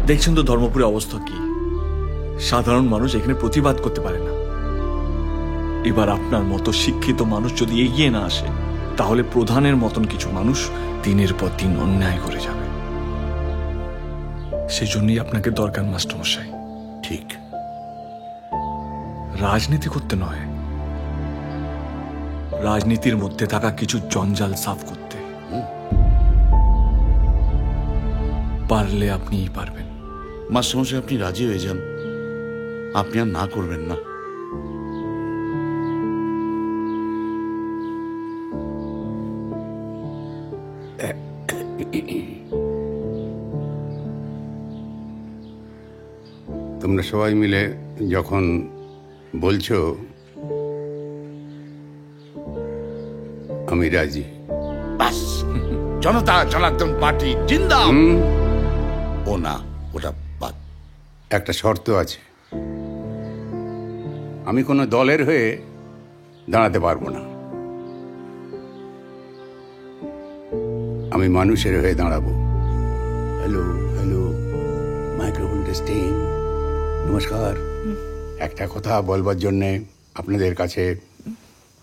দেখছেন তো ধর্মপুরের অবস্থা কি। সাধারণ মানুষ এখানে প্রতিবাদ করতে পারে না। এবার আপনার মতো শিক্ষিত মানুষ যদি এগিয়ে না আসে, তাহলে প্রধানের মতন কিছু মানুষ দিনের পর দিন অন্যায় করে যাবে। সেজন্যই আপনাকে দরকার মাস্টারমশাই। ঠিক, রাজনীতি করতে নয়, রাজনীতির মধ্যে থাকা কিছু জঞ্জাল সাফ করতে। পারলে আপনিই পারবেন। মাস্টারমশাই আপনি রাজি হয়ে যান, আপনি আর না করবেন না। তোমরা সবাই মিলে যখন বলছো, আমি রাজি। বাস, জনতা জনার্দন পার্টি জিন্দাবাদ। ও না, ওটা বাদ। একটা শর্ত আছে, আমি কোনো দলের হয়ে দাঁড়াতে পারবো না, আমি মানুষের হয়ে দাঁড়াবো। Hello hello, microphone testing. নমস্কার। একটা কথা বলবার জন্যে আপনাদের কাছে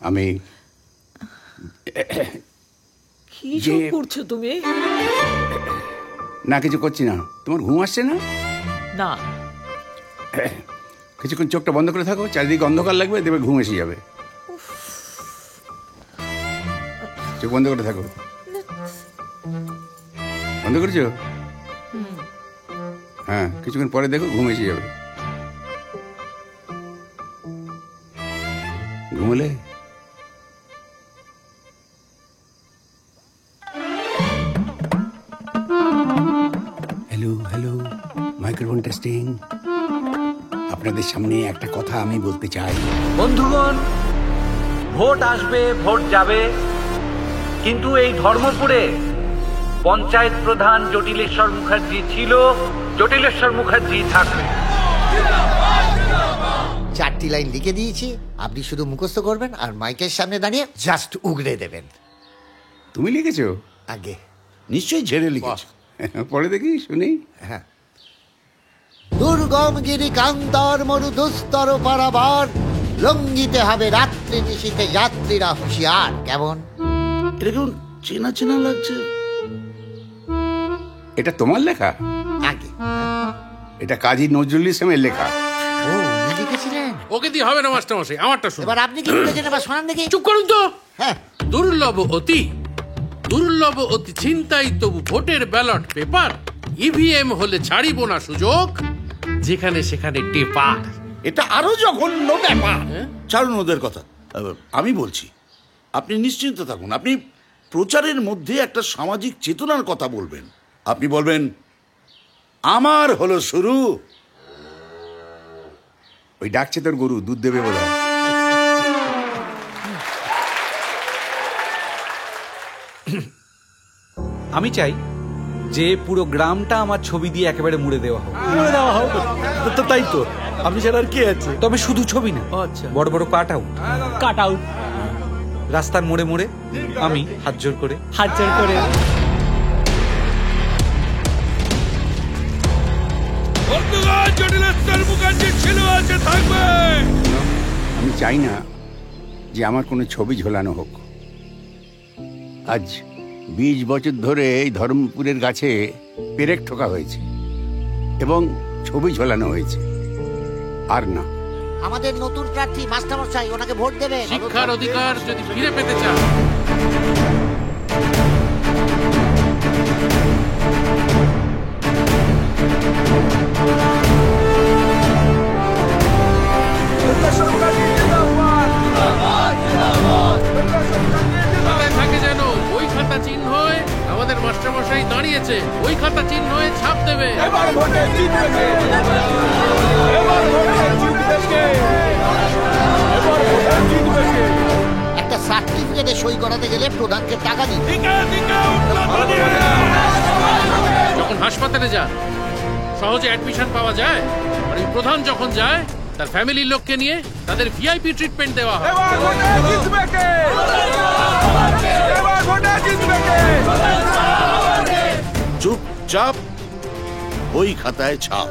আমি কি সব করছো তুমি? না, কিছু করছি না। তোমার ঘুম আসছে না? না, কিছুক্ষণ চোখটা বন্ধ করে থাকো, চারিদিকে অন্ধকার লাগবে, দেখবে ঘুম এসে যাবে। চোখ বন্ধ করে থাকো। বন্ধ করেছো? হ্যাঁ, কিছুক্ষণ পরে দেখো ঘুম এসে যাবে। ঘুমলে হ্যালো হ্যালো, মাইক্রোফোন টেস্টিং। আপনাদের সামনে একটা কথা আমি বলতে চাই। বন্ধুগণ, ভোট আসবে, ভোট যাবে, কিন্তু এই ধর্মপুরে পঞ্চায়েত প্রধান জটিলেশ্বর মুখার্জি ছিল, জটিলেশ্বর মুখার্জি থাকবে। 4টি লাইন লিখে দিয়েছি, আপনি শুধু মুখস্থ করবেন আর মাইকের সামনে দাঁড়িয়ে জাস্ট উগড়ে দেবেন। তুমি লিখেছো? আগে নিশ্চয়ই ঝেড়ে লিখেছে। পরে দেখি, শুনি। হ্যাঁ। দুর্গম গিরি কান্তর মরু দুস্তর পারাবার, লঙ্ঘিতে হবে রাত্রি নিশীথে যাত্রীরা হুঁশিয়ার। কেমন? এটা কেমন চেনা চেনা লাগছে। এটা তোমার লেখা? আগে। এটা কাজী নজরুল ইসলামের লেখা। ও, উনি লিখেছিলেন? ওকে দিয়ে হবে না মাস্টারমশাই, আমারটা শুনুন। এবার আপনি কি লিখেছেন, এবার শোনান দেখি। চুপ করুন তো। হ্যাঁ। দুর্লভ অতি, দুর্লভ অতি ছিনতাই তবু ভোটের ব্যালট পেপার, ইভিএম হলে ছাড়িব না সুযোগ, যেখানে সেখানে টেপার। এটা আরো জঘন্য ব্যাপার। ছাড়ুন ওদের কথা, আমি বলছি। আপনি নিশ্চিন্ত থাকুন, আপনি প্রচারের মধ্যে একটা সামাজিক চেতনার কথা বলবেন। আপনি বলবেন, আমার হলো শুরু। ওই ডাকছে তোর গরু, দুধ দেবে বলে। আমি চাই যে পুরো গ্রামটা আমার ছবি দিয়ে একেবারে মুড়ে দেওয়া হোক। তো তাই তো, আমি ছাড়া আর কে আছে? তবে শুধু ছবি না, আচ্ছা, বড় বড় কাট আউট। Cut out. রাস্তার মোড়ে মোড়ে আমি হাত জোর করে আমি চাই না যে আমার কোনো ছবি ঝোলানো হোক। আজ 20 বছর ধরে এই ধর্মপুরের গাছে পেরেক ঠোকা হয়েছে এবং ছবি ঝোলানো হয়েছে। আর না, আমাদের নতুন প্রার্থী মাস্টারমশাই, ওনাকে ভোট দেবে। শিক্ষার অধিকার যদি ফিরে পেতে চান, থাকে যেন ওই খাতা চিহ্ন হয়ে আমাদের মাস্টারমশাই দাঁড়িয়েছে, ওই খাতা চিহ্ন হয়ে ছাপ দেবে। একটা সার্টিফিকেটে সই করাতে গেলে প্রধানকে টাকা দিন। যখন হাসপাতালে যান সহজে অ্যাডমিশন পাওয়া যায়, আর এই প্রধান যখন যায় তার ফ্যামিলির লোককে নিয়ে তাদের ভিআইপি ট্রিটমেন্ট দেওয়া হয়। চুপচাপ বই খাতায় ছাপ।